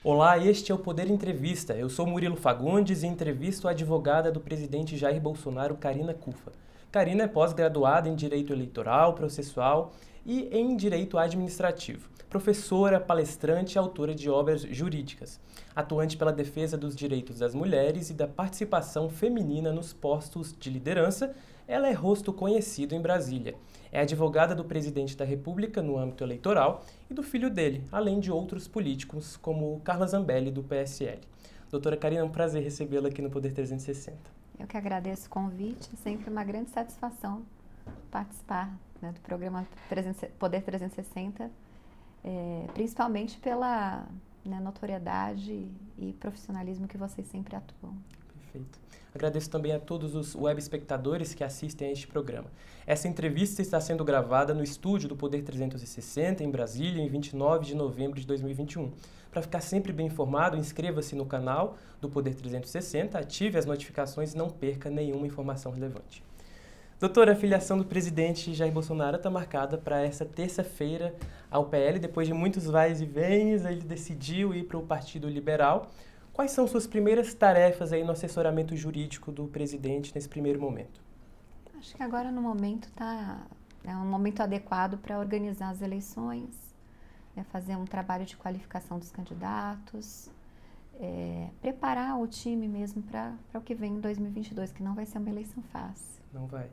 Olá, este é o Poder Entrevista. Eu sou Murilo Fagundes e entrevisto a advogada do presidente Jair Bolsonaro, Carina Cuffa. Carina é pós-graduada em Direito Eleitoral, Processual e em Direito Administrativo. Professora, palestrante e autora de obras jurídicas. Atuante pela defesa dos direitos das mulheres e da participação feminina nos postos de liderança, ela é rosto conhecido em Brasília. É advogada do presidente da República no âmbito eleitoral e do filho dele, além de outros políticos, como Carla Zambelli, do PSL. Doutora Carina, é um prazer recebê-la aqui no Poder 360. Eu que agradeço o convite, é sempre uma grande satisfação participar, né, do programa Poder 360, principalmente pela, né, notoriedade e profissionalismo que vocês sempre atuam. Perfeito. Agradeço também a todos os web espectadores que assistem a este programa. Essa entrevista está sendo gravada no estúdio do Poder 360, em Brasília, em 29 de novembro de 2021. Para ficar sempre bem informado, inscreva-se no canal do Poder 360, ative as notificações e não perca nenhuma informação relevante. Doutora, a filiação do presidente Jair Bolsonaro está marcada para essa terça-feira ao PL. Depois de muitos vais e vens, ele decidiu ir para o Partido Liberal. Quais são suas primeiras tarefas aí no assessoramento jurídico do presidente nesse primeiro momento? Acho que agora no momento é um momento adequado para organizar as eleições, né, fazer um trabalho de qualificação dos candidatos, preparar o time mesmo para o que vem em 2022, que não vai ser uma eleição fácil. Não vai.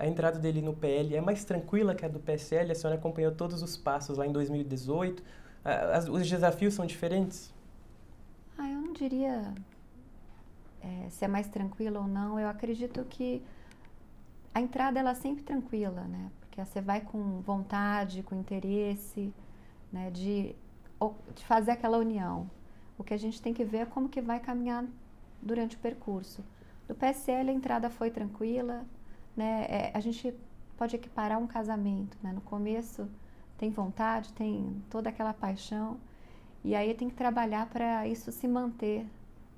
A entrada dele no PL é mais tranquila que a do PSL? A senhora acompanhou todos os passos lá em 2018. Os desafios são diferentes? Eu não diria se é mais tranquila ou não. Eu acredito que a entrada ela é sempre tranquila, né? Porque você vai com vontade, com interesse, né, de fazer aquela união. O que a gente tem que ver é como que vai caminhar durante o percurso. Do PSL a entrada foi tranquila, né? A gente pode equiparar um casamento, né? No começo tem vontade, tem toda aquela paixão. E aí tem que trabalhar para isso se manter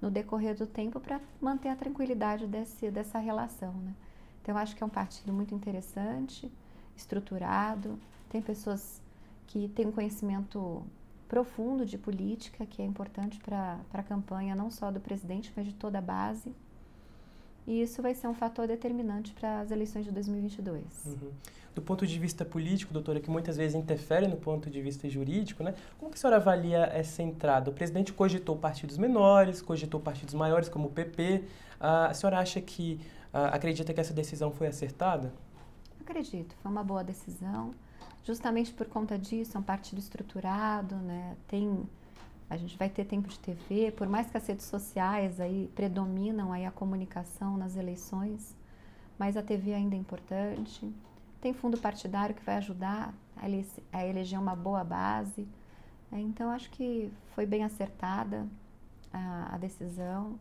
no decorrer do tempo, para manter a tranquilidade dessa relação, né? Então, eu acho que é um partido muito interessante, estruturado, tem pessoas que têm um conhecimento profundo de política, que é importante para a campanha, não só do presidente, mas de toda a base. E isso vai ser um fator determinante para as eleições de 2022. Uhum. Do ponto de vista político, doutora, que muitas vezes interfere no ponto de vista jurídico, né? Como que a senhora avalia essa entrada? O presidente cogitou partidos menores, cogitou partidos maiores, como o PP. A senhora acha que, acredita que essa decisão foi acertada? Acredito, foi uma boa decisão. Justamente por conta disso, é um partido estruturado, né? A gente vai ter tempo de TV, por mais que as redes sociais aí predominam aí a comunicação nas eleições, mas a TV ainda é importante. Tem fundo partidário que vai ajudar a eleger uma boa base. Então, acho que foi bem acertada a decisão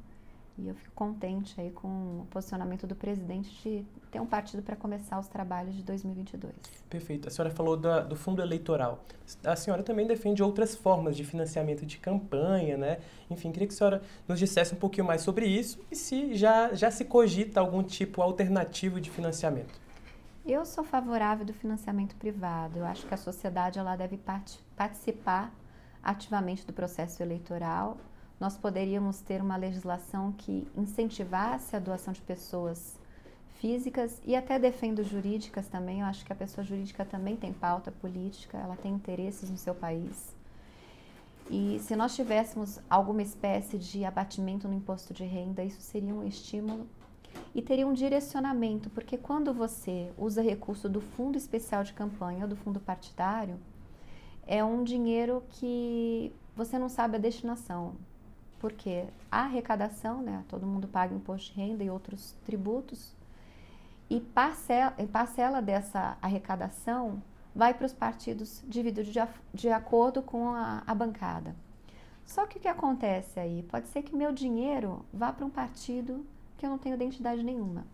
e eu fico contente aí com o posicionamento do presidente de ter um partido para começar os trabalhos de 2022. Perfeito. A senhora falou do fundo eleitoral. A senhora também defende outras formas de financiamento de campanha, né? Enfim, queria que a senhora nos dissesse um pouquinho mais sobre isso e se já se cogita algum tipo alternativo de financiamento. Eu sou favorável do financiamento privado. Eu acho que a sociedade ela deve participar ativamente do processo eleitoral. Nós poderíamos ter uma legislação que incentivasse a doação de pessoas físicas e até defendo jurídicas também. Eu acho que a pessoa jurídica também tem pauta política, ela tem interesses no seu país. E se nós tivéssemos alguma espécie de abatimento no imposto de renda, isso seria um estímulo e teria um direcionamento, porque quando você usa recurso do Fundo Especial de Campanha ou do fundo partidário, é um dinheiro que você não sabe a destinação. Porque a arrecadação, né, todo mundo paga imposto de renda e outros tributos, e parcela dessa arrecadação vai para os partidos dividido de acordo com a bancada. Só que o que acontece aí? Pode ser que meu dinheiro vá para um partido que eu não tenho identidade nenhuma.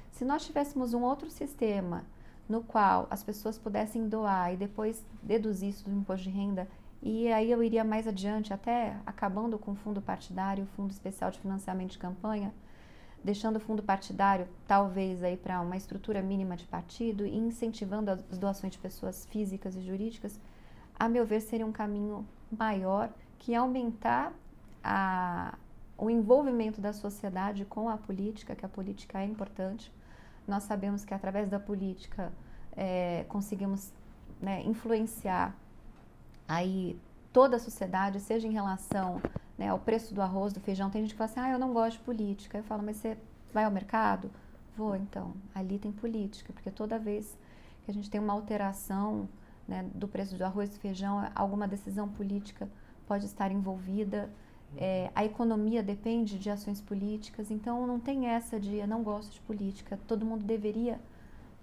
Se nós tivéssemos um outro sistema no qual as pessoas pudessem doar e depois deduzir isso do imposto de renda, e aí eu iria mais adiante, até acabando com o fundo partidário, o fundo especial de financiamento de campanha, deixando o fundo partidário talvez aí para uma estrutura mínima de partido e incentivando as doações de pessoas físicas e jurídicas, a meu ver seria um caminho maior que aumentar o envolvimento da sociedade com a política, que a política é importante. Nós sabemos que através da política conseguimos, né, influenciar aí toda a sociedade, seja em relação, né, ao preço do arroz, do feijão. Tem gente que fala assim, eu não gosto de política. Eu falo, mas você vai ao mercado? Vou, então. Ali tem política, porque toda vez que a gente tem uma alteração, né, do preço do arroz e do feijão, alguma decisão política pode estar envolvida. A economia depende de ações políticas, então não tem essa de eu não gosto de política. Todo mundo deveria,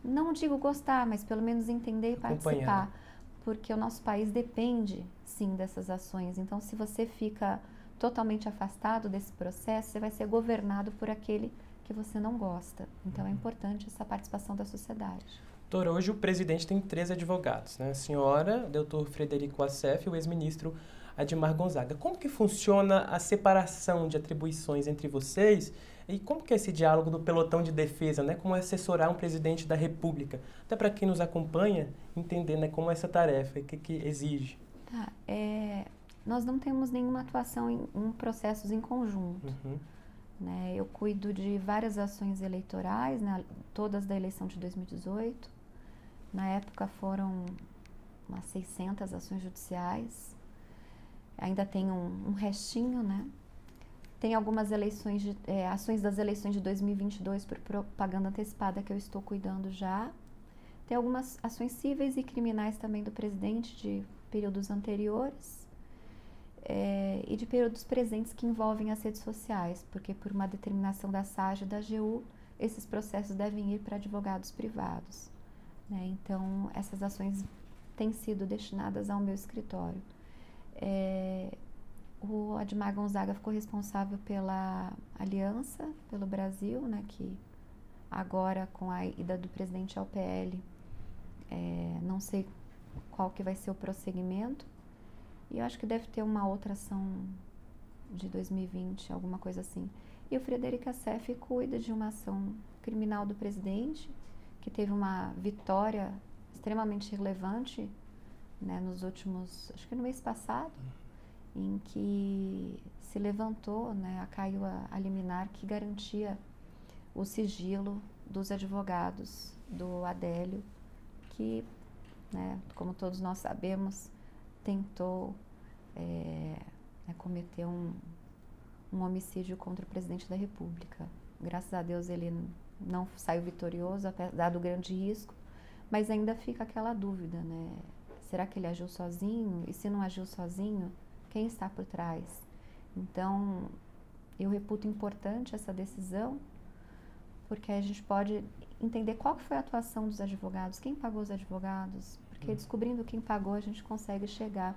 não digo gostar, mas pelo menos entender e participar, porque o nosso país depende, sim, dessas ações. Então, se você fica totalmente afastado desse processo, você vai ser governado por aquele que você não gosta. Então, é importante essa participação da sociedade. Doutora, hoje o presidente tem 3 advogados, né? A senhora, doutor Frederico Assef, e o ex-ministro Admar Gonzaga. Como que funciona a separação de atribuições entre vocês e como que é esse diálogo do pelotão de defesa, né? Como é assessorar um presidente da República? Até para quem nos acompanha entender, né, como é essa tarefa e o que exige. Nós não temos nenhuma atuação em processos em conjunto. Né? Eu cuido de várias ações eleitorais, né? Todas da eleição de 2018. Na época foram umas 600 ações judiciais. Ainda tem um restinho, né? Tem algumas ações das eleições de 2022 por propaganda antecipada que eu estou cuidando já. Tem algumas ações cíveis e criminais também do presidente de períodos anteriores e de períodos presentes que envolvem as redes sociais, porque por uma determinação da SAGE e da AGU, esses processos devem ir para advogados privados. Né? Então, essas ações têm sido destinadas ao meu escritório. O Admar Gonzaga ficou responsável pela Aliança pelo Brasil, né, que agora com a ida do presidente ao PL, não sei qual que vai ser o prosseguimento, e eu acho que deve ter uma outra ação de 2020, alguma coisa assim. E o Frederico Assef cuida de uma ação criminal do presidente, que teve uma vitória extremamente relevante, né, nos últimos, acho que no mês passado, em que se levantou, né, caiu a liminar que garantia o sigilo dos advogados do Adélio, que, né, como todos nós sabemos, tentou cometer um homicídio contra o presidente da República. Graças a Deus ele não saiu vitorioso, apesar do grande risco, mas ainda fica aquela dúvida, né? Será que ele agiu sozinho? E se não agiu sozinho, quem está por trás? Então, eu reputo importante essa decisão, porque aí a gente pode entender qual que foi a atuação dos advogados, quem pagou os advogados, porque descobrindo quem pagou, a gente consegue chegar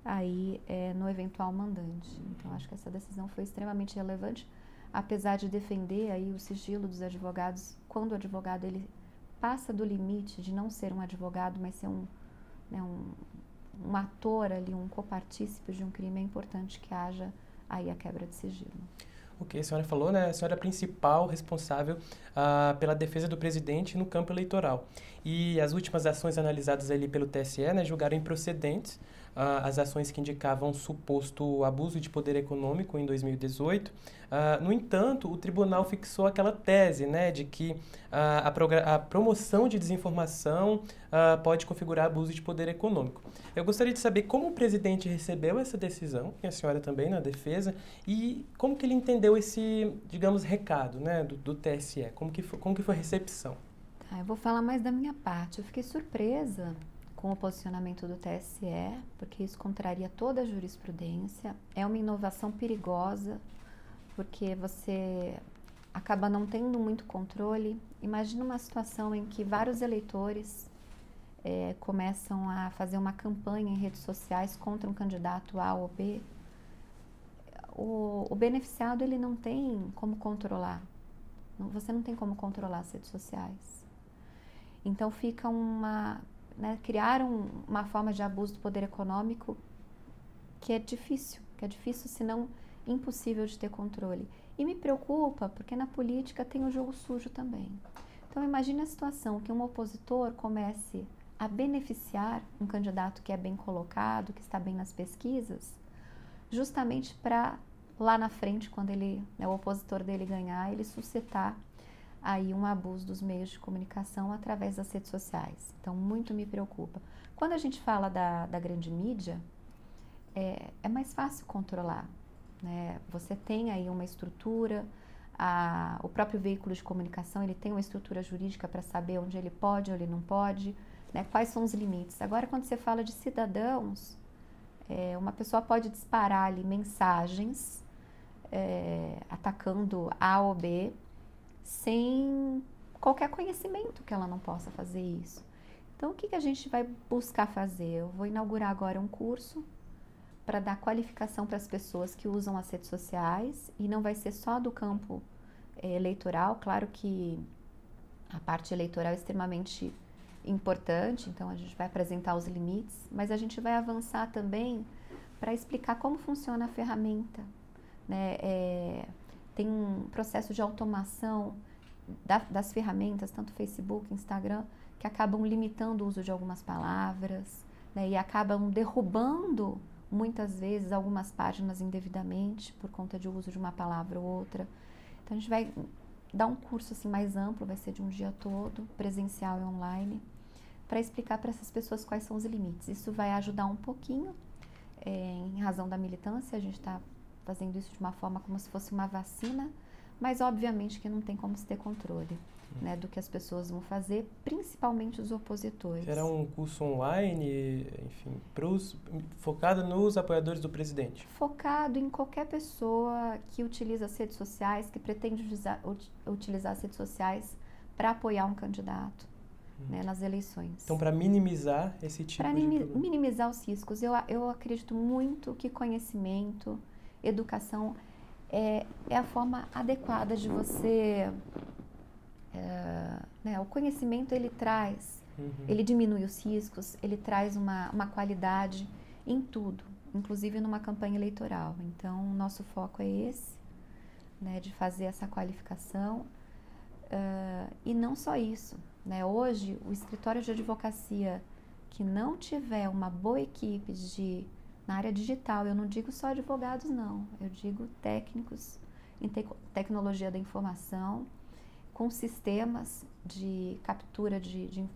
aí no eventual mandante. Então, acho que essa decisão foi extremamente relevante, apesar de defender aí o sigilo dos advogados, quando o advogado ele passa do limite de não ser um advogado, mas ser um ator ali, um copartícipe de um crime, é importante que haja aí a quebra de sigilo. Ok, a senhora falou, né? A senhora é a principal responsável pela defesa do presidente no campo eleitoral. E as últimas ações analisadas ali pelo TSE, né, julgaram improcedentes as ações que indicavam suposto abuso de poder econômico em 2018. No entanto, o tribunal fixou aquela tese, né, de que a promoção de desinformação pode configurar abuso de poder econômico. Eu gostaria de saber como o presidente recebeu essa decisão, e a senhora também na defesa, e como que ele entendeu esse, digamos, recado, né, do TSE, como que foi a recepção? Eu vou falar mais da minha parte. Eu fiquei surpresa com o posicionamento do TSE, porque isso contraria toda a jurisprudência. É uma inovação perigosa, porque você acaba não tendo muito controle. Imagina uma situação em que vários eleitores começam a fazer uma campanha em redes sociais contra um candidato A ou B. O beneficiado ele não tem como controlar. Você não tem como controlar as redes sociais. Então fica criaram uma forma de abuso do poder econômico que é difícil, se não impossível de ter controle. E me preocupa porque na política tem o jogo sujo também. Então imagine a situação que um opositor comece a beneficiar um candidato que é bem colocado, que está bem nas pesquisas, justamente para lá na frente, quando ele, o opositor dele ganhar, ele suscitar aí um abuso dos meios de comunicação através das redes sociais. Então, muito me preocupa. Quando a gente fala da grande mídia, é mais fácil controlar, né? Você tem aí uma estrutura, o próprio veículo de comunicação, ele tem uma estrutura jurídica para saber onde ele pode ou ele não pode, né? Quais são os limites. Agora, quando você fala de cidadãos, uma pessoa pode disparar ali mensagens atacando A ou B, sem qualquer conhecimento que ela não possa fazer isso. Então, o que a gente vai buscar fazer? Eu vou inaugurar agora um curso para dar qualificação para as pessoas que usam as redes sociais, e não vai ser só do campo eleitoral. Claro que a parte eleitoral é extremamente importante, então a gente vai apresentar os limites, mas a gente vai avançar também para explicar como funciona a ferramenta, né? Tem um processo de automação das ferramentas, tanto Facebook, Instagram, que acabam limitando o uso de algumas palavras, né? E acabam derrubando muitas vezes algumas páginas indevidamente por conta de uso de uma palavra ou outra. Então a gente vai dar um curso assim mais amplo, vai ser de um dia todo, presencial e online, para explicar para essas pessoas quais são os limites. Isso vai ajudar um pouquinho, em razão da militância. A gente está fazendo isso de uma forma como se fosse uma vacina, mas obviamente que não tem como se ter controle, né, do que as pessoas vão fazer, principalmente os opositores. Será um curso online, enfim, focado nos apoiadores do presidente? Focado em qualquer pessoa que utiliza as redes sociais, que pretende utilizar as redes sociais para apoiar um candidato, né, nas eleições. Então, para minimizar esse tipo de problema. Para minimizar os riscos, eu acredito muito que conhecimento, educação é a forma adequada de você... o conhecimento, ele traz, ele diminui os riscos, ele traz uma qualidade em tudo, inclusive numa campanha eleitoral. Então, o nosso foco é esse, né, de fazer essa qualificação. E não só isso, né? Hoje, o escritório de advocacia que não tiver uma boa equipe na área digital, eu não digo só advogados, não, eu digo técnicos em tecnologia da informação, com sistemas de captura de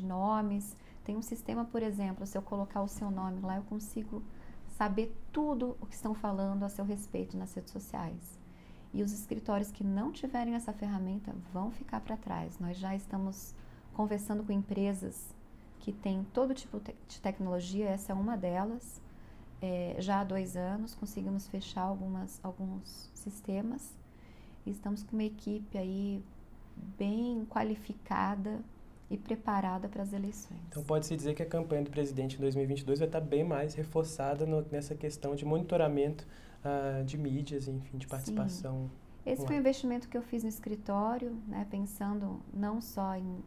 nomes. Tem um sistema, por exemplo, se eu colocar o seu nome lá, eu consigo saber tudo o que estão falando a seu respeito nas redes sociais. E os escritórios que não tiverem essa ferramenta vão ficar para trás. Nós já estamos conversando com empresas que têm todo tipo de tecnologia, essa é uma delas. Já há 2 anos conseguimos fechar alguns sistemas e estamos com uma equipe aí bem qualificada e preparada para as eleições. Então pode-se dizer que a campanha do presidente em 2022 vai estar bem mais reforçada nessa questão de monitoramento de mídias, enfim, de participação. Sim. Esse foi um investimento que eu fiz no escritório, né, pensando não só em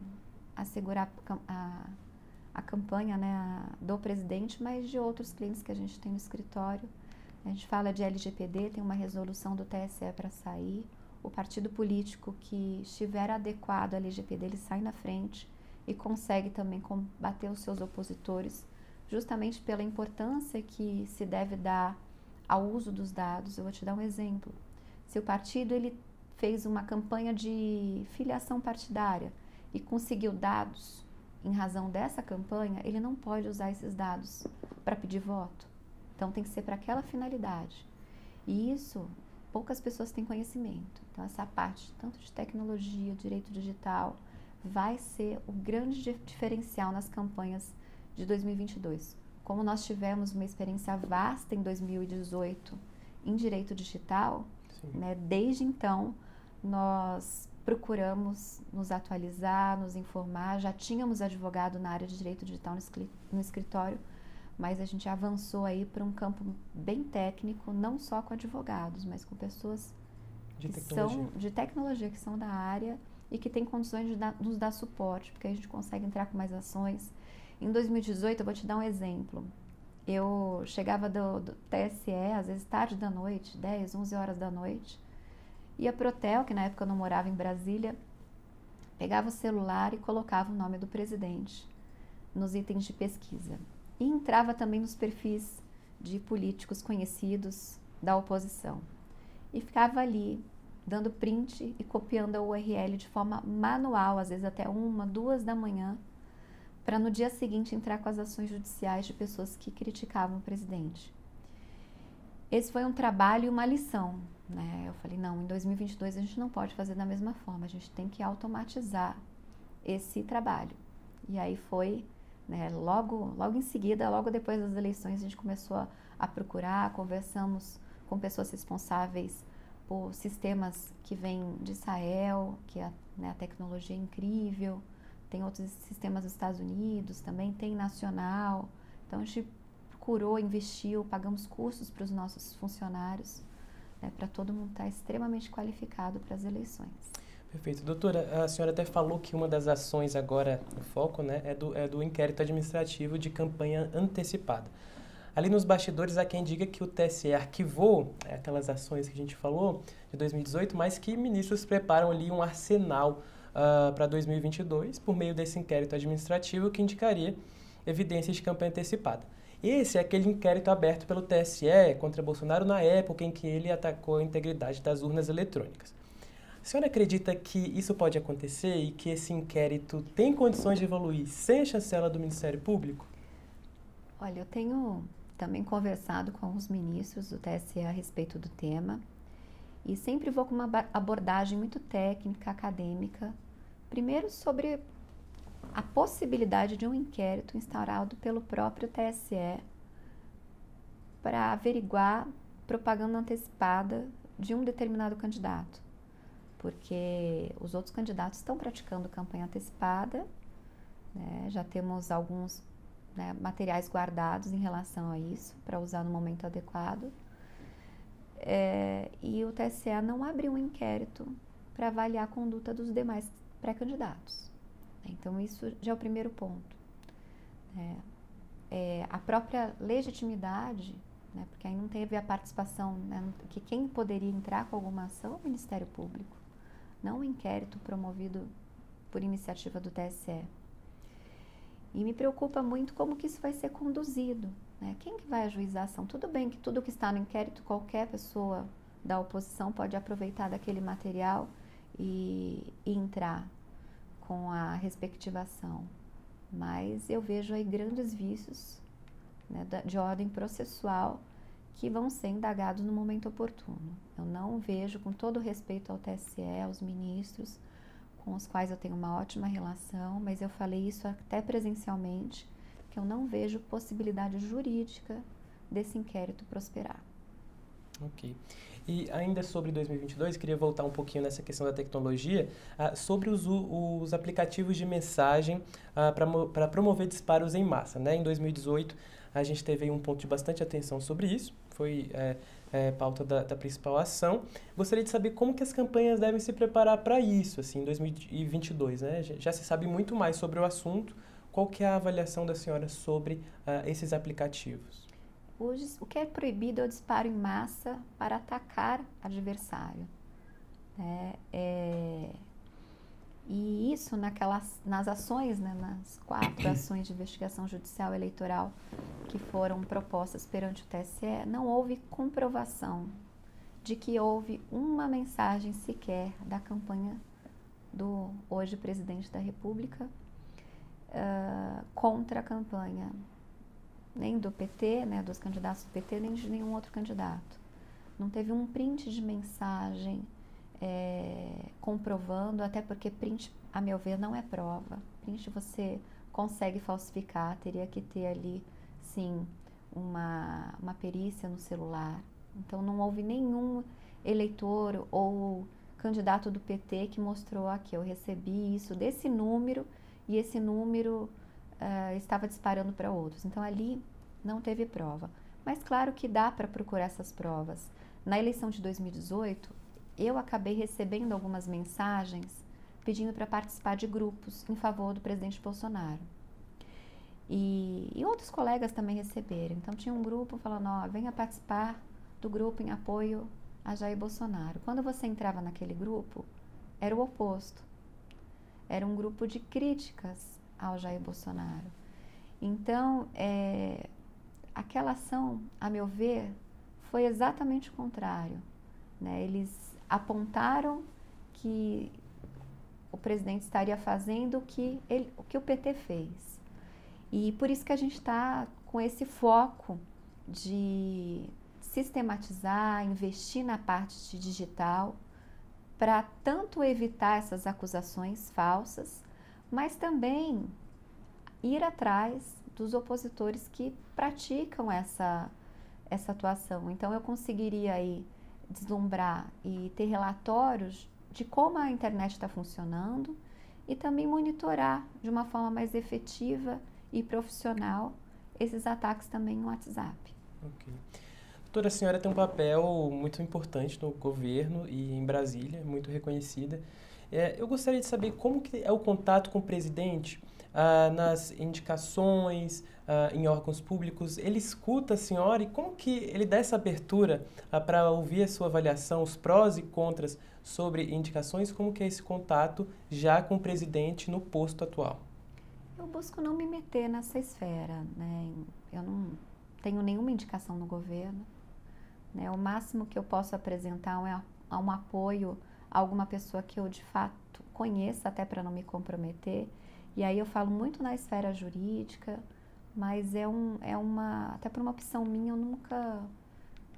assegurar a campanha, né, do presidente, mas de outros clientes que a gente tem no escritório. A gente fala de LGPD, tem uma resolução do TSE para sair. O partido político que estiver adequado à LGPD, ele sai na frente e consegue também combater os seus opositores, justamente pela importância que se deve dar ao uso dos dados. Eu vou te dar um exemplo. Se o partido ele fez uma campanha de filiação partidária e conseguiu dados em razão dessa campanha, ele não pode usar esses dados para pedir voto. Então tem que ser para aquela finalidade. E isso poucas pessoas têm conhecimento. Então essa parte, tanto de tecnologia, direito digital, vai ser o grande diferencial nas campanhas de 2022. Como nós tivemos uma experiência vasta em 2018 em direito digital, né, desde então nós procuramos nos atualizar, nos informar. Já tínhamos advogado na área de direito digital no escritório, mas a gente avançou aí para um campo bem técnico, não só com advogados, mas com pessoas de tecnologia, que são da área e que têm condições de nos dar suporte, porque a gente consegue entrar com mais ações. Em 2018, eu vou te dar um exemplo. Eu chegava do TSE, às vezes tarde da noite, 10, 11 horas da noite, ia pro hotel, que na época eu não morava em Brasília, pegava o celular e colocava o nome do presidente nos itens de pesquisa. E entrava também nos perfis de políticos conhecidos da oposição. e ficava ali dando print e copiando a URL de forma manual, às vezes até 1, 2 da manhã, para no dia seguinte entrar com as ações judiciais de pessoas que criticavam o presidente. Esse foi um trabalho e uma lição, né? Eu falei, não, em 2022 a gente não pode fazer da mesma forma, a gente tem que automatizar esse trabalho. E aí foi, né, logo em seguida, logo depois das eleições, a gente começou a procurar, conversamos com pessoas responsáveis por sistemas que vêm de Israel, que a tecnologia é incrível, tem outros sistemas dos Estados Unidos, também tem nacional, então a gente procurou, investiu, pagamos cursos para os nossos funcionários, né, para todo mundo estar extremamente qualificado para as eleições. Perfeito. Doutora, a senhora até falou que uma das ações agora no foco, né, é do inquérito administrativo de campanha antecipada. Ali nos bastidores há quem diga que o TSE arquivou aquelas ações que a gente falou de 2018, mas que ministros preparam ali um arsenal para 2022 por meio desse inquérito administrativo que indicaria evidências de campanha antecipada. Esse é aquele inquérito aberto pelo TSE contra Bolsonaro na época em que ele atacou a integridade das urnas eletrônicas. A senhora acredita que isso pode acontecer e que esse inquérito tem condições de evoluir sem a chancela do Ministério Público? Olha, eu tenho também conversado com alguns ministros do TSE a respeito do tema e sempre vou com uma abordagem muito técnica, acadêmica, primeiro sobre a possibilidade de um inquérito instaurado pelo próprio TSE para averiguar propaganda antecipada de um determinado candidato, porque os outros candidatos estão praticando campanha antecipada, né? Já temos alguns, né, materiais guardados em relação a isso para usar no momento adequado, e o TSE não abriu um inquérito para avaliar a conduta dos demais pré-candidatos. Então, isso já é o primeiro ponto. A própria legitimidade, né, porque aí não teve a participação, né, que quem poderia entrar com alguma ação é o Ministério Público, não um inquérito promovido por iniciativa do TSE. E me preocupa muito como que isso vai ser conduzido, né? Quem que vai ajuizar a ação? Tudo bem que tudo que está no inquérito, qualquer pessoa da oposição pode aproveitar daquele material e entrar com a respectiva ação. Mas eu vejo aí grandes vícios, né, de ordem processual que vão ser indagados no momento oportuno. Eu não vejo, com todo respeito ao TSE, aos ministros, com os quais eu tenho uma ótima relação, mas eu falei isso até presencialmente, que eu não vejo possibilidade jurídica desse inquérito prosperar. Ok. E ainda sobre 2022, queria voltar um pouquinho nessa questão da tecnologia, sobre os aplicativos de mensagem para promover disparos em massa, né? Em 2018, a gente teve aí um ponto de bastante atenção sobre isso, foi pauta da principal ação. Gostaria de saber como que as campanhas devem se preparar para isso, assim, em 2022, né? Já se sabe muito mais sobre o assunto. Qual que é a avaliação da senhora sobre esses aplicativos? Hoje, o que é proibido é o disparo em massa para atacar adversário, né? E isso nas ações, né, nas 4 ações de investigação judicial eleitoral que foram propostas perante o TSE, não houve comprovação de que houve uma mensagem sequer da campanha do hoje presidente da República contra a campanha nem do PT, né, dos candidatos do PT, nem de nenhum outro candidato. Não teve um print de mensagem comprovando, até porque print, a meu ver, não é prova. Print você consegue falsificar, teria que ter ali, sim, uma perícia no celular. Então, não houve nenhum eleitor ou candidato do PT que mostrou aqui, eu recebi isso desse número e esse número estava disparando para outros. Então, ali não teve prova. Mas, claro que dá para procurar essas provas. Na eleição de 2018, eu acabei recebendo algumas mensagens pedindo para participar de grupos em favor do presidente Bolsonaro. E outros colegas também receberam. Então, tinha um grupo falando, venha participar do grupo em apoio a Jair Bolsonaro. Quando você entrava naquele grupo, era o oposto. Era um grupo de críticas ao Jair Bolsonaro. Então, aquela ação, a meu ver, foi exatamente o contrário. né? Eles apontaram que o presidente estaria fazendo o que o PT fez. E por isso que a gente está com esse foco de sistematizar, investir na parte digital, para tanto evitar essas acusações falsas, mas também ir atrás dos opositores que praticam essa atuação. Então, eu conseguiria aí deslumbrar e ter relatórios de como a internet está funcionando e também monitorar de uma forma mais efetiva e profissional esses ataques também no WhatsApp. Ok. Doutora, a senhora tem um papel muito importante no governo e em Brasília, muito reconhecida. Eu gostaria de saber como que é o contato com o presidente nas indicações, em órgãos públicos. Ele escuta a senhora e como que ele dá essa abertura para ouvir a sua avaliação, os prós e contras sobre indicações? Como que é esse contato já com o presidente no posto atual? Eu busco não me meter nessa esfera, né? Eu não tenho nenhuma indicação no governo, né? O máximo que eu posso apresentar é um apoio a alguma pessoa que eu de fato conheça, até para não me comprometer. E aí eu falo muito na esfera jurídica, mas até por uma opção minha, eu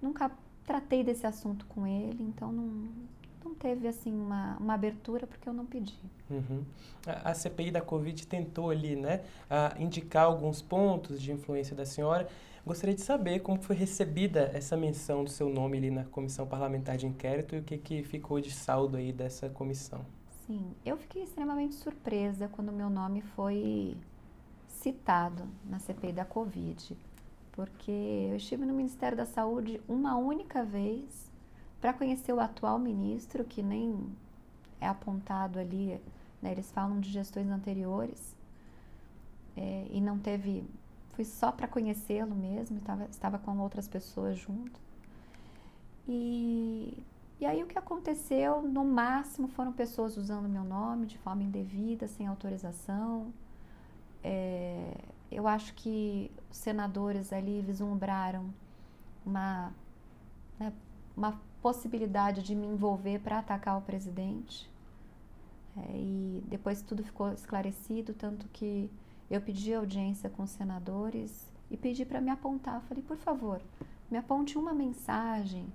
nunca tratei desse assunto com ele, então não teve assim uma abertura porque eu não pedi. Uhum. A CPI da Covid tentou ali, né, indicar alguns pontos de influência da senhora. Gostaria de saber como foi recebida essa menção do seu nome ali na Comissão Parlamentar de Inquérito e o que ficou de saldo aí dessa comissão. Sim, eu fiquei extremamente surpresa quando meu nome foi citado na CPI da Covid, porque eu estive no Ministério da Saúde uma única vez para conhecer o atual ministro, que nem é apontado ali, né, eles falam de gestões anteriores, e não teve, fui só para conhecê-lo mesmo, estava com outras pessoas junto. E aí o que aconteceu, no máximo, foram pessoas usando meu nome de forma indevida, sem autorização. Eu acho que os senadores ali vislumbraram uma possibilidade de me envolver para atacar o presidente. E depois tudo ficou esclarecido, tanto que eu pedi audiência com os senadores e pedi para me apontar. Falei, por favor, me aponte uma mensagem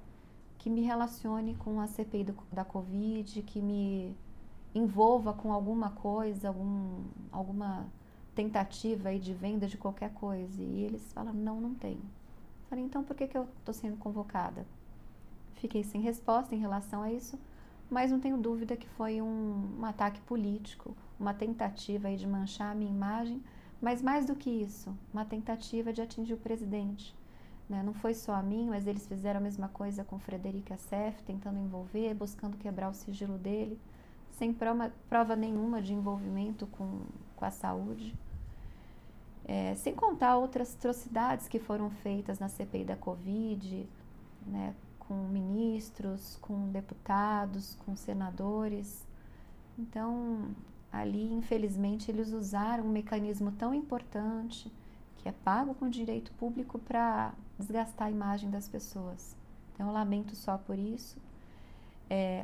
que me relacione com a CPI da Covid, que me envolva com alguma coisa, alguma tentativa aí de venda de qualquer coisa. E eles falaram, não tem. Falei, então por que eu estou sendo convocada? Fiquei sem resposta em relação a isso, mas não tenho dúvida que foi um ataque político, uma tentativa aí de manchar a minha imagem, mas mais do que isso, uma tentativa de atingir o presidente. Né? Não foi só a mim, mas eles fizeram a mesma coisa com Frederic Assef, tentando envolver, buscando quebrar o sigilo dele, sem prova nenhuma de envolvimento com a saúde. Sem contar outras atrocidades que foram feitas na CPI da Covid, né? Com ministros, com deputados, com senadores. Então, ali, infelizmente, eles usaram um mecanismo tão importante, que é pago com direito público, para desgastar a imagem das pessoas. Então, eu lamento só por isso.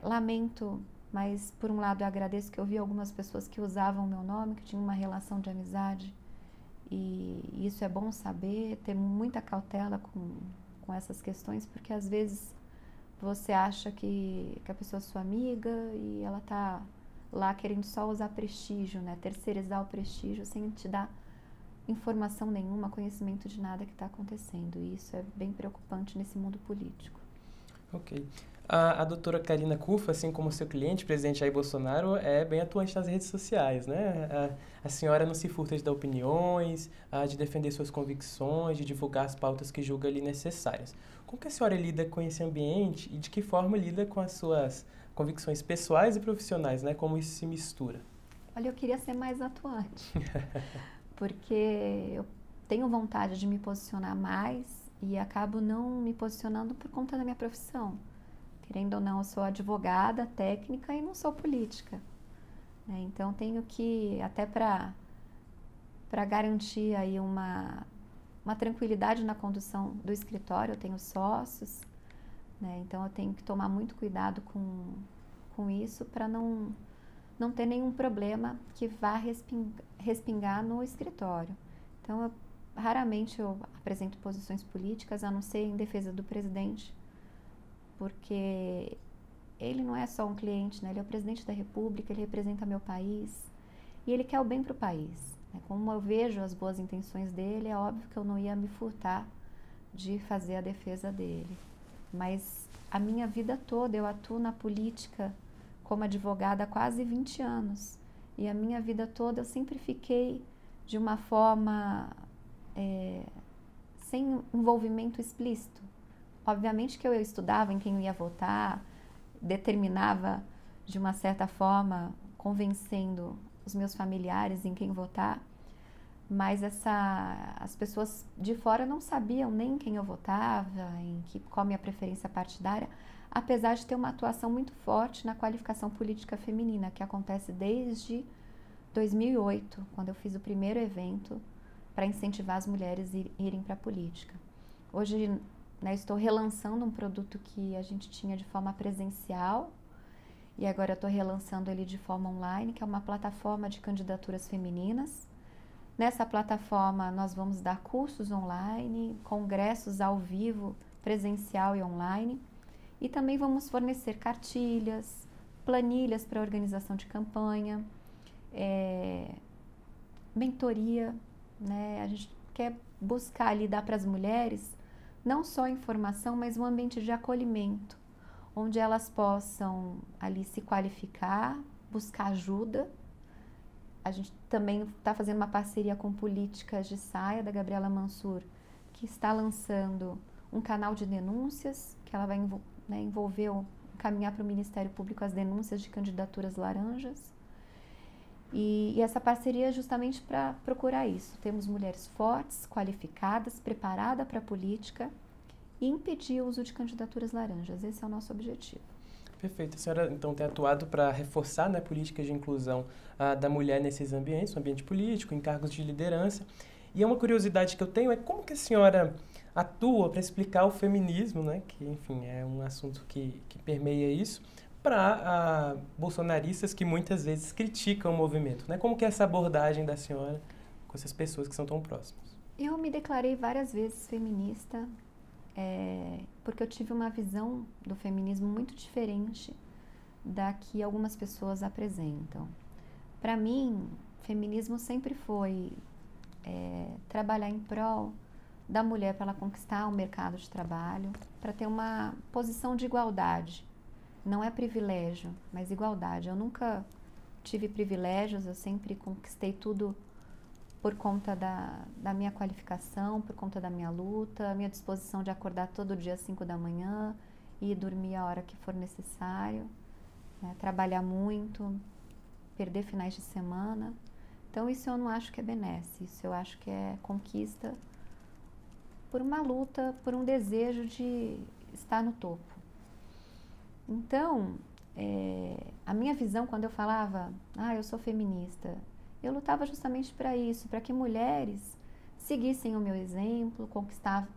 Lamento, mas por um lado eu agradeço que eu vi algumas pessoas que usavam o meu nome, que tinham uma relação de amizade, e isso é bom saber, ter muita cautela com essas questões, porque às vezes você acha que a pessoa é sua amiga e ela está lá querendo só usar prestígio, né? Terceirizar o prestígio sem te dar informação nenhuma, conhecimento de nada que está acontecendo. E isso é bem preocupante nesse mundo político. Ok. A doutora Karina Cuffa, assim como seu cliente, presidente Jair Bolsonaro, é bem atuante nas redes sociais, né? A senhora não se furta de dar opiniões, de defender suas convicções, de divulgar as pautas que julga ali necessárias. Como que a senhora lida com esse ambiente e de que forma lida com as suas convicções pessoais e profissionais, né? Como isso se mistura? Olha, eu queria ser mais atuante, porque eu tenho vontade de me posicionar mais e acabo não me posicionando por conta da minha profissão. Querendo ou não, eu sou advogada, técnica e não sou política. Né? Então, tenho que, até para garantir aí uma tranquilidade na condução do escritório, eu tenho sócios, né? Então eu tenho que tomar muito cuidado com isso para não ter nenhum problema que vá respingar no escritório. Então, raramente eu apresento posições políticas, a não ser em defesa do presidente, porque ele não é só um cliente, né? Ele é o presidente da República, ele representa meu país e ele quer o bem para o país, né? Como eu vejo as boas intenções dele, é óbvio que eu não ia me furtar de fazer a defesa dele. Mas a minha vida toda eu atuo na política como advogada há quase 20 anos. E a minha vida toda eu sempre fiquei de uma forma sem envolvimento explícito. Obviamente que eu estudava em quem eu ia votar, determinava de uma certa forma, convencendo os meus familiares em quem votar, mas as pessoas de fora não sabiam nem quem eu votava, qual a minha preferência partidária, apesar de ter uma atuação muito forte na qualificação política feminina, que acontece desde 2008, quando eu fiz o primeiro evento para incentivar as mulheres a irem para a política. Hoje, né, estou relançando um produto que a gente tinha de forma presencial e agora estou relançando ele de forma online, que é uma plataforma de candidaturas femininas. Nessa plataforma nós vamos dar cursos online, congressos ao vivo, presencial e online. E também vamos fornecer cartilhas, planilhas para organização de campanha, mentoria, né? A gente quer buscar ali dar para as mulheres não só informação, mas um ambiente de acolhimento, onde elas possam ali se qualificar, buscar ajuda. A gente também está fazendo uma parceria com Políticas de Saia, da Gabriela Mansur, que está lançando um canal de denúncias, que ela vai encaminhar para o Ministério Público as denúncias de candidaturas laranjas. E essa parceria é justamente para procurar isso. Temos mulheres fortes, qualificadas, preparadas para a política e impedir o uso de candidaturas laranjas. Esse é o nosso objetivo. Perfeito. A senhora, então, tem atuado para reforçar, né, políticas de inclusão da mulher nesses ambientes, no ambiente político, em cargos de liderança. E uma curiosidade que eu tenho é como que a senhora atua para explicar o feminismo, né, que, enfim, é um assunto que permeia isso, para bolsonaristas que muitas vezes criticam o movimento, né? Como que é essa abordagem da senhora com essas pessoas que são tão próximas? Eu me declarei várias vezes feminista, porque eu tive uma visão do feminismo muito diferente da que algumas pessoas apresentam. Para mim, feminismo sempre foi trabalhar em prol da mulher para ela conquistar o mercado de trabalho, para ter uma posição de igualdade. Não é privilégio, mas igualdade. Eu nunca tive privilégios, eu sempre conquistei tudo por conta da minha qualificação, por conta da minha luta, a minha disposição de acordar todo dia às 5 da manhã e dormir a hora que for necessário, né? Trabalhar muito, perder finais de semana. Então isso eu não acho que é benesse, isso eu acho que é conquista por uma luta, por um desejo de estar no topo. Então, a minha visão quando eu falava, eu sou feminista, eu lutava justamente para isso, para que mulheres seguissem o meu exemplo,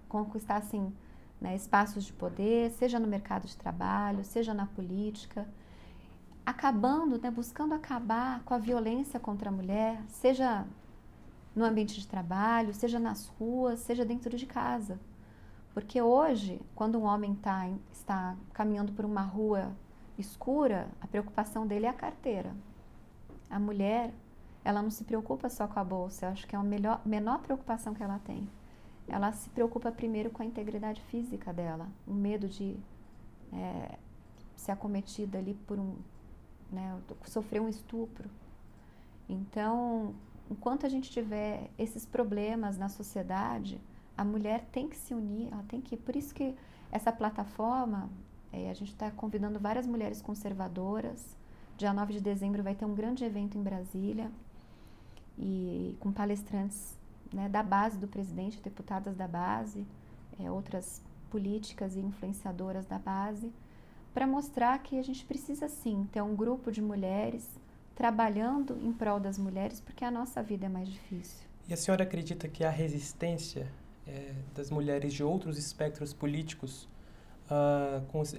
conquistassem, né, espaços de poder, seja no mercado de trabalho, seja na política, acabando, né, buscando acabar com a violência contra a mulher, seja no ambiente de trabalho, seja nas ruas, seja dentro de casa. Porque hoje, quando um homem está caminhando por uma rua escura, a preocupação dele é a carteira. A mulher, ela não se preocupa só com a bolsa, eu acho que é a menor preocupação que ela tem. Ela se preocupa primeiro com a integridade física dela, o medo de ser acometida ali por sofrer um estupro. Então, enquanto a gente tiver esses problemas na sociedade, a mulher tem que se unir, ela tem que... Por isso que essa plataforma, a gente está convidando várias mulheres conservadoras. Dia 9 de dezembro vai ter um grande evento em Brasília, e com palestrantes, né, da base do presidente, deputadas da base, outras políticas e influenciadoras da base, para mostrar que a gente precisa sim ter um grupo de mulheres trabalhando em prol das mulheres, porque a nossa vida é mais difícil. E a senhora acredita que a resistência das mulheres de outros espectros políticos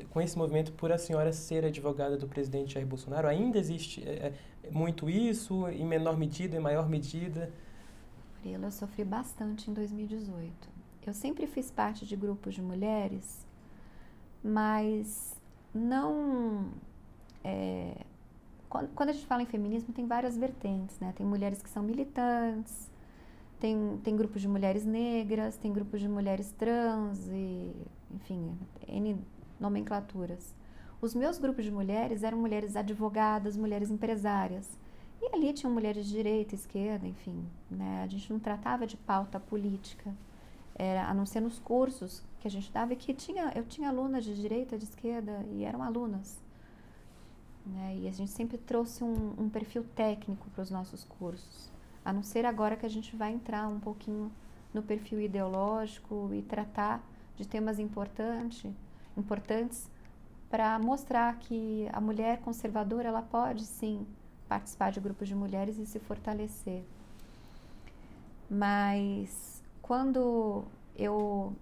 com esse movimento por a senhora ser advogada do presidente Jair Bolsonaro? Ainda existe muito isso, em menor medida, em maior medida? Murilo, eu sofri bastante em 2018. Eu sempre fiz parte de grupos de mulheres, mas não... Quando a gente fala em feminismo, tem várias vertentes, né? Tem mulheres que são militantes, tem grupos de mulheres negras, tem grupos de mulheres trans e, enfim, N nomenclaturas. Os meus grupos de mulheres eram mulheres advogadas, mulheres empresárias. E ali tinham mulheres de direita, esquerda, enfim, né? A gente não tratava de pauta política, a não ser nos cursos que a gente dava e que eu tinha alunas de direita, de esquerda e eram alunas. Né? E a gente sempre trouxe um perfil técnico para os nossos cursos. A não ser agora que a gente vai entrar um pouquinho no perfil ideológico e tratar de temas importantes para mostrar que a mulher conservadora ela pode sim participar de grupos de mulheres e se fortalecer. Mas quando eu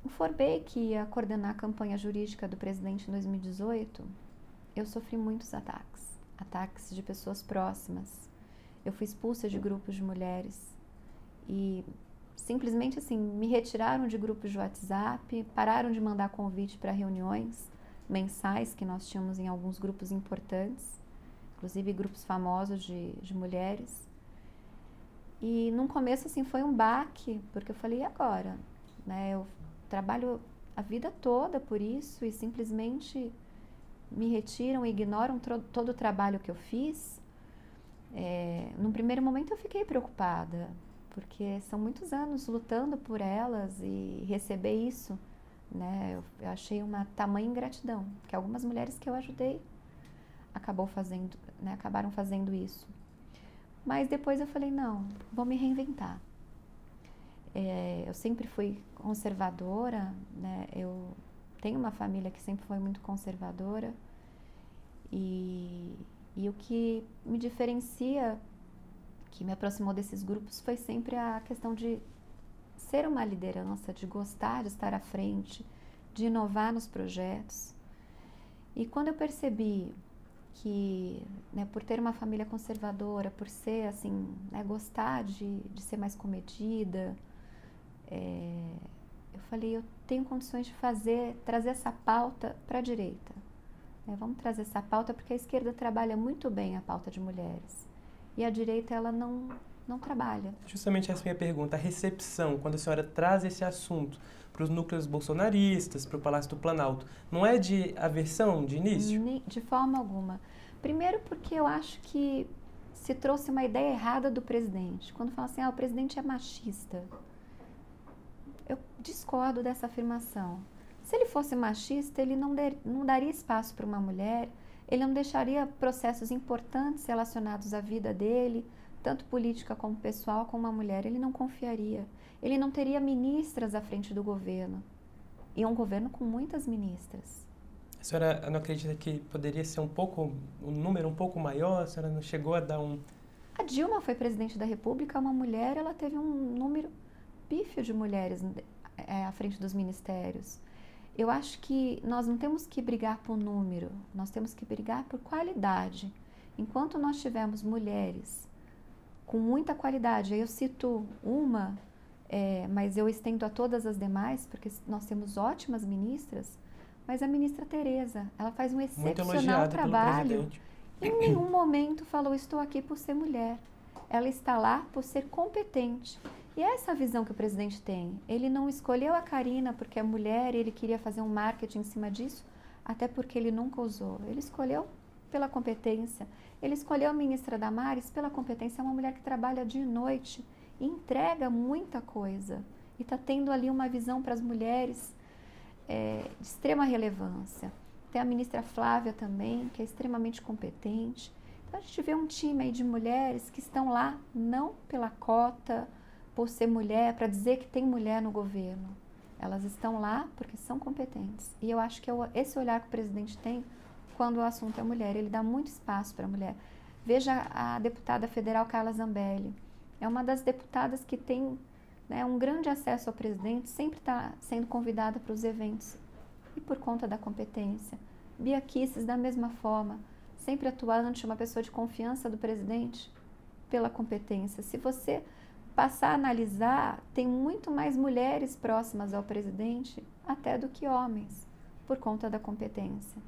informei que ia coordenar a campanha jurídica do presidente em 2018, eu sofri muitos ataques de pessoas próximas. Eu fui expulsa de grupos de mulheres e simplesmente assim me retiraram de grupos de WhatsApp, pararam de mandar convite para reuniões mensais que nós tínhamos em alguns grupos importantes, inclusive grupos famosos de mulheres. E no começo assim foi um baque, porque eu falei, e agora? Né? Eu trabalho a vida toda por isso e simplesmente me retiram e ignoram todo o trabalho que eu fiz. Num primeiro momento eu fiquei preocupada, porque são muitos anos lutando por elas e receber isso, né? Eu achei uma tamanha ingratidão, que algumas mulheres que eu ajudei acabaram fazendo isso. Mas depois eu falei, não, vou me reinventar. Eu sempre fui conservadora, né? Eu tenho uma família que sempre foi muito conservadora e o que me diferencia, que me aproximou desses grupos, foi sempre a questão de ser uma liderança, de gostar de estar à frente, de inovar nos projetos. E quando eu percebi que, né, por ter uma família conservadora, por ser assim, né, gostar de ser mais comedida, eu falei, eu tenho condições de trazer essa pauta para a direita. Vamos trazer essa pauta porque a esquerda trabalha muito bem a pauta de mulheres e a direita ela não trabalha. Justamente essa é a minha pergunta, a recepção, quando a senhora traz esse assunto para os núcleos bolsonaristas, para o Palácio do Planalto, não é de aversão de início? De forma alguma. Primeiro porque eu acho que se trouxe uma ideia errada do presidente. Quando fala assim, o presidente é machista. Eu discordo dessa afirmação. Se ele fosse machista, ele não daria espaço para uma mulher, ele não deixaria processos importantes relacionados à vida dele, tanto política como pessoal, com uma mulher. Ele não confiaria. Ele não teria ministras à frente do governo. E um governo com muitas ministras. A senhora não acredita que poderia ser um número um pouco maior? A senhora não chegou a dar um... A Dilma foi presidente da República, uma mulher, ela teve um número pífio de mulheres à frente dos ministérios. Eu acho que nós não temos que brigar por número, nós temos que brigar por qualidade. Enquanto nós tivermos mulheres com muita qualidade, aí eu cito uma, mas eu estendo a todas as demais, porque nós temos ótimas ministras, mas a ministra Tereza, ela faz um excepcional trabalho. Em nenhum momento falou, estou aqui por ser mulher. Ela está lá por ser competente. E é essa a visão que o presidente tem. Ele não escolheu a Karina porque é mulher e ele queria fazer um marketing em cima disso, até porque ele nunca usou. Ele escolheu pela competência. Ele escolheu a ministra Damares pela competência. É uma mulher que trabalha dia e noite e entrega muita coisa. E está tendo ali uma visão para as mulheres de extrema relevância. Tem a ministra Flávia também, que é extremamente competente. Então a gente vê um time aí de mulheres que estão lá não pela cota, por ser mulher, para dizer que tem mulher no governo. Elas estão lá porque são competentes. E eu acho que é esse olhar que o presidente tem quando o assunto é mulher. Ele dá muito espaço para a mulher. Veja a deputada federal Carla Zambelli. É uma das deputadas que tem, né, um grande acesso ao presidente, sempre está sendo convidada para os eventos e por conta da competência. Bia Kicis, da mesma forma, sempre atuante, uma pessoa de confiança do presidente pela competência. Se você passar a analisar, tem muito mais mulheres próximas ao presidente até do que homens, por conta da competência.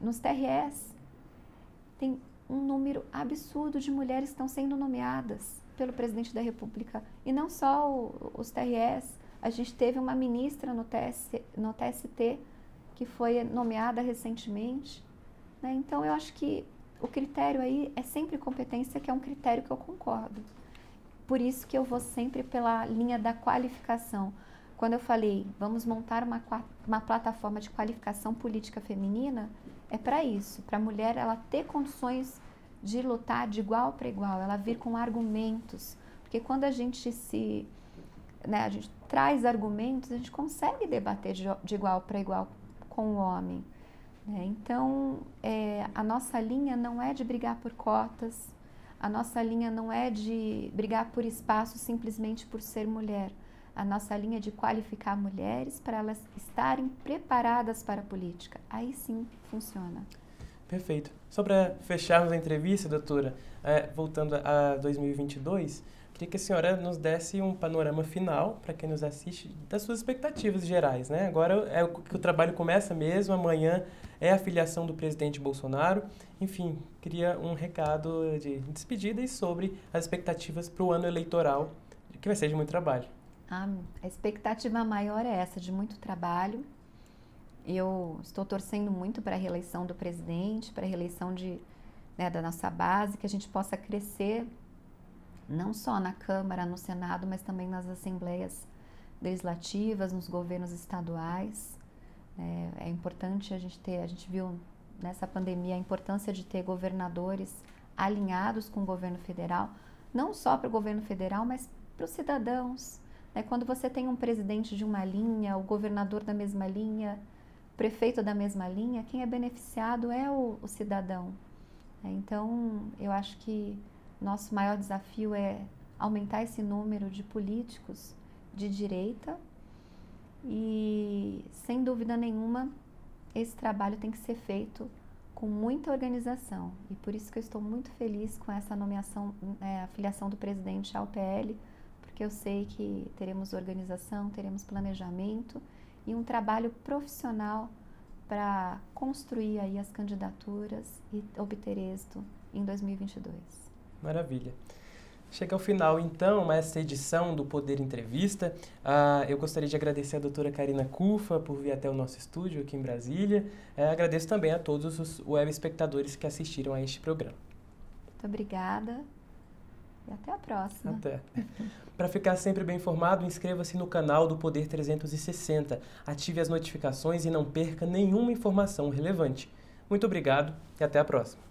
Nos TRS, tem um número absurdo de mulheres que estão sendo nomeadas pelo presidente da República. E não só os TRS, a gente teve uma ministra no TST que foi nomeada recentemente, né? Então, eu acho que o critério aí é sempre competência, que é um critério que eu concordo. Por isso que eu vou sempre pela linha da qualificação. Quando eu falei, vamos montar uma plataforma de qualificação política feminina, é para isso, para a mulher ela ter condições de lutar de igual para igual, ela vir com argumentos. Porque quando a gente a gente traz argumentos, a gente consegue debater de igual para igual com o homem. Né? Então, a nossa linha não é de brigar por cotas, a nossa linha não é de brigar por espaço simplesmente por ser mulher. A nossa linha é de qualificar mulheres para elas estarem preparadas para a política. Aí sim funciona. Perfeito. Só para fecharmos a entrevista, doutora, voltando a 2022, queria que a senhora nos desse um panorama final, para quem nos assiste, das suas expectativas gerais, né? Agora é que o trabalho começa mesmo, amanhã é a filiação do presidente Bolsonaro. Enfim, queria um recado de despedida e sobre as expectativas para o ano eleitoral, que vai ser de muito trabalho. A expectativa maior é essa, de muito trabalho. Eu estou torcendo muito para a reeleição do presidente, para a reeleição da nossa base, que a gente possa crescer, não só na Câmara, no Senado, mas também nas assembleias legislativas, nos governos estaduais. É importante a gente viu nessa pandemia a importância de ter governadores alinhados com o governo federal, não só para o governo federal, mas para os cidadãos. Quando você tem um presidente de uma linha, o governador da mesma linha, o prefeito da mesma linha, quem é beneficiado é o cidadão. Então, eu acho que nosso maior desafio é aumentar esse número de políticos de direita e, sem dúvida nenhuma, esse trabalho tem que ser feito com muita organização. E por isso que eu estou muito feliz com essa nomeação, a filiação do presidente ao PL, porque eu sei que teremos organização, teremos planejamento e um trabalho profissional para construir aí as candidaturas e obter êxito em 2022. Maravilha. Chega ao final, então, essa edição do Poder Entrevista. Eu gostaria de agradecer a doutora Karina Cufa por vir até o nosso estúdio aqui em Brasília. Agradeço também a todos os web espectadores que assistiram a este programa. Muito obrigada. E até a próxima. Até. Para ficar sempre bem informado, inscreva-se no canal do Poder 360, ative as notificações e não perca nenhuma informação relevante. Muito obrigado e até a próxima.